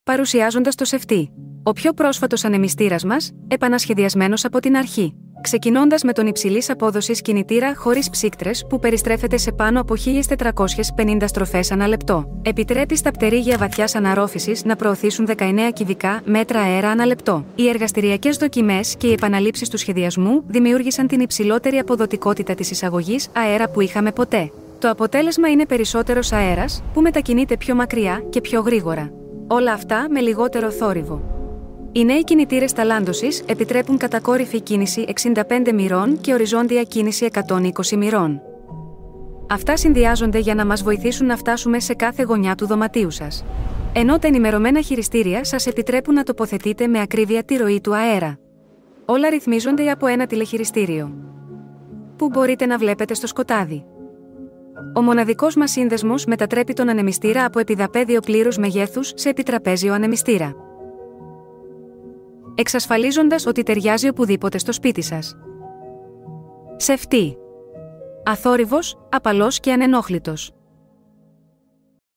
παρουσιάζοντας το Sefti, ο πιο πρόσφατος ανεμιστήρας μας, επανασχεδιασμένος από την αρχή. Ξεκινώντας με τον υψηλής απόδοσης κινητήρα χωρίς ψύκτρες που περιστρέφεται σε πάνω από 1450 στροφές ανά λεπτό, επιτρέπει στα πτερίγια βαθιάς αναρρόφησης να προωθήσουν 19 κυβικά μέτρα αέρα ανά λεπτό. Οι εργαστηριακές δοκιμές και οι επαναλήψεις του σχεδιασμού δημιούργησαν την υψηλότερη αποδοτικότητα της εισαγωγής αέρα που είχαμε ποτέ. Το αποτέλεσμα είναι περισσότερος αέρας, που μετακινείται πιο μακριά και πιο γρήγορα. Όλα αυτά με λιγότερο θόρυβο. Οι νέοι κινητήρες ταλάντωσης επιτρέπουν κατακόρυφη κίνηση 65 μοιρών και οριζόντια κίνηση 120 μοιρών. Αυτά συνδυάζονται για να μας βοηθήσουν να φτάσουμε σε κάθε γωνιά του δωματίου σας. Ενώ τα ενημερωμένα χειριστήρια σας επιτρέπουν να τοποθετείτε με ακρίβεια τη ροή του αέρα. Όλα ρυθμίζονται από ένα τηλεχειριστήριο, που μπορείτε να βλέπετε στο σκοτάδι. Ο μοναδικός μας σύνδεσμος μετατρέπει τον ανεμιστήρα από επιδαπέδιο πλήρους μεγέθους σε επιτραπέζιο ανεμιστήρα, εξασφαλίζοντας ότι ταιριάζει οπουδήποτε στο σπίτι σας. Sefti. Αθόρυβος, απαλός και ανενόχλητος.